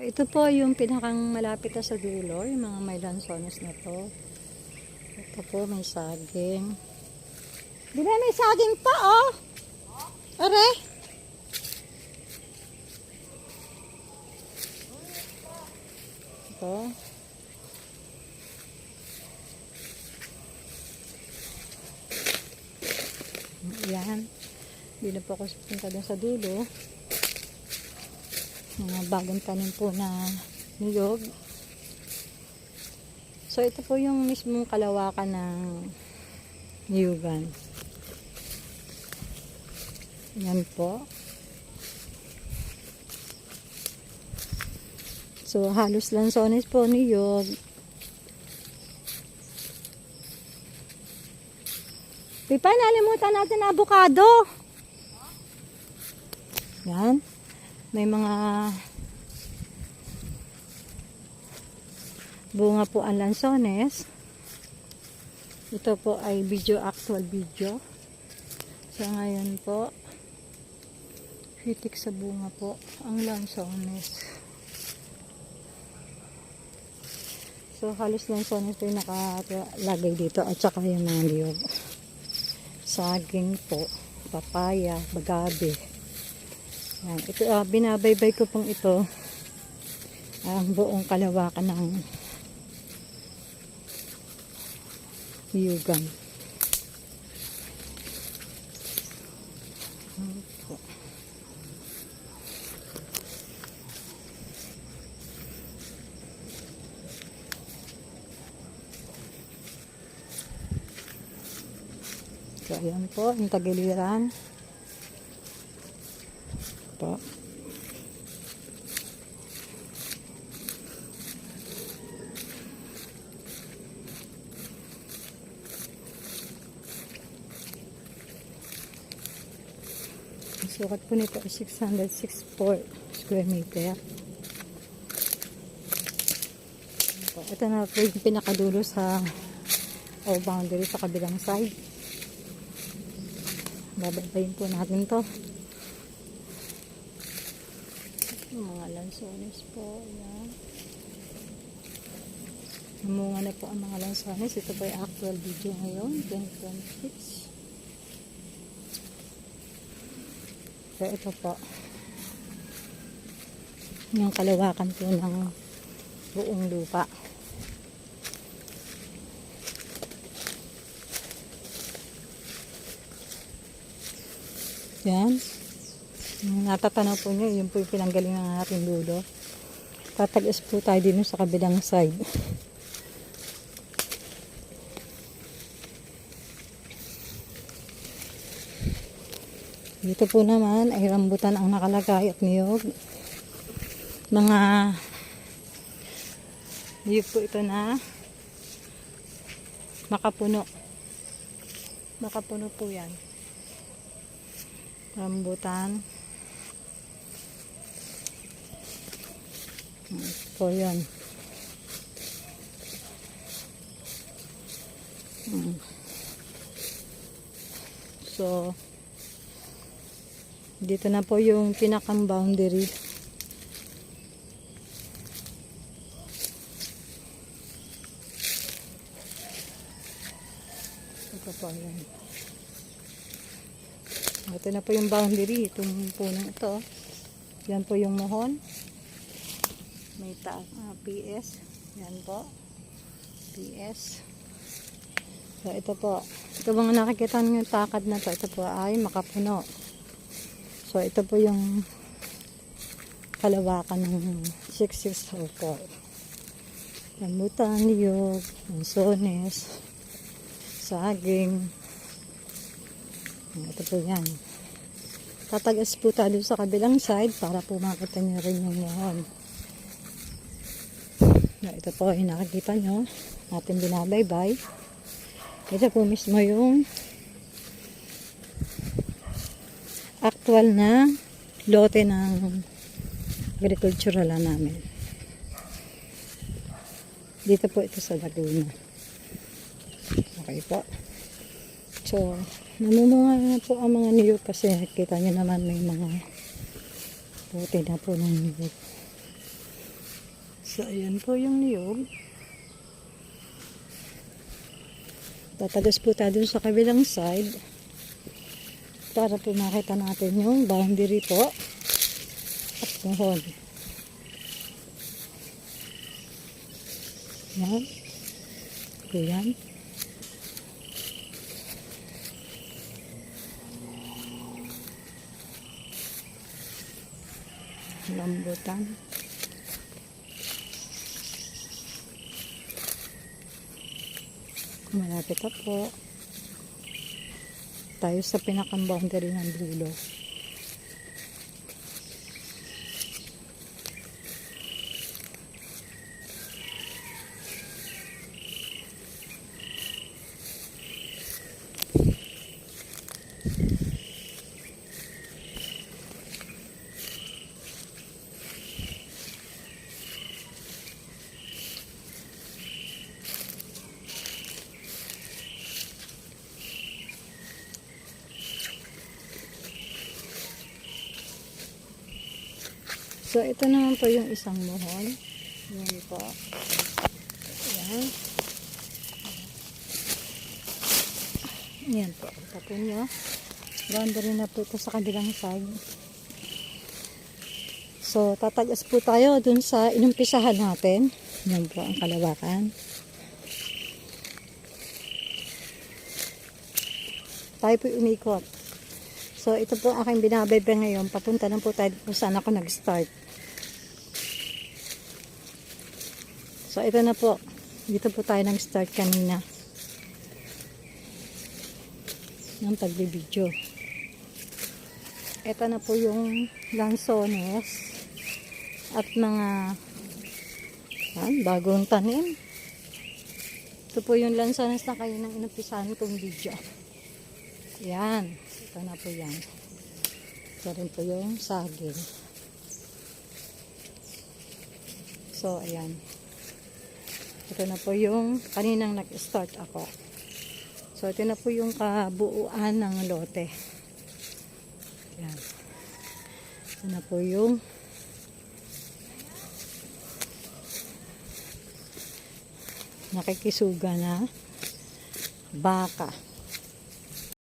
ito po yung pinakang malapit na sa dulo, yung mga may lansones na to. Ito po, may saging. Di ba may saging pa, oh? Are? Ito. Yan. Hindi na po ako punta dun sa dulo. Mga bagong tanim po na niyog. So, ito po yung mismong kalawakan ng niyugan. Yan po. So, halos lansones po niyog. Pipa, nalimutan natin avocado. Yan. May mga bunga po ang lansones. Ito po ay actual video. So ngayon po, hitik sa bunga po ang lansones. So halos lansones po yung nakalagay dito at saka yung mga niyog. Saging po, papaya, bagabe. Yan. Ito, binabaybay ko pong ito ang buong kalawakan ng niyugan. So, ayan po, yung tagiliran. Po. Ang sukat po nito ay 664 square meter. Po. Ito na po yung pinakadulo sa boundary sa kabilang side. Bababayin po natin to. Mga lansones po. Ayan. Namunga na po ang mga lansones. Ito po yung actual video ngayon. 2026. So ito po. Yung kalawakan po ng buong lupa. Yan. Natatanaw po nyo, yun po yung pinanggaling ng ating dulo. Tatagas po tayo din sa kabilang side. Dito po naman ay rambutan ang nakalagay at niyog. Mga niyog po ito na makapuno. Makapuno po yan. Rambutan. Po yan. So, dito na po yung pinakang boundary. Ito po yan. Ito na po yung boundary. Itong punong ito. Yan po yung mohon. May PS. Yan po. PS. So, ito po. Ito mga nakikita nyo yung takad na to. Ito po ay makapuno. So, ito po yung kalawakan ng 6604. Rambutan, niyog, lansones, saging. Ito po yan. Tatagas po tayo sa kabilang side para po makita nyo rin yung mohon. Ito po yung nakikita nyo. Natin binabaybay. Ito po mismo yung actual na lote ng agricultural namin. Dito po ito sa Laguna. Okay po. So, namumunga na po ang mga niyog kasi kita nyo naman may mga puti na po ng niyog. So, ayan po yung niyog. Tatagas po tayo dun sa kabilang side para po makita natin yung boundary po at muhon. Yan. So, yan. Lambutan. Malapit na po tayo sa pinakang boundary ng dulo. So, ito naman po yung isang muhon. Yan po. Yan. Yan po. Ito nyo. Boundary na po ito sa kabilang side. So, tatagas po tayo dun sa inumpisahan natin. Yan po ang kalawakan. Tayo po umikot. So, ito po ang aking binabayba ngayon. Papunta na po tayo kung saan ako nag-start. So, ito na po. Dito po tayo nag-start kanina. Ng pagbibidyo. Ito na po yung lansones at mga bagong tanim. Ito po yung lansones na kayo nang inumpisahan kong video. Yan. Ito na po yan. Ito rin po yung saging. So, ayan. Ito na po yung kaninang nag-start ako. So, ito na po yung kabuuan ng lote. Ayan. Ito na po yung nakikisuga na baka.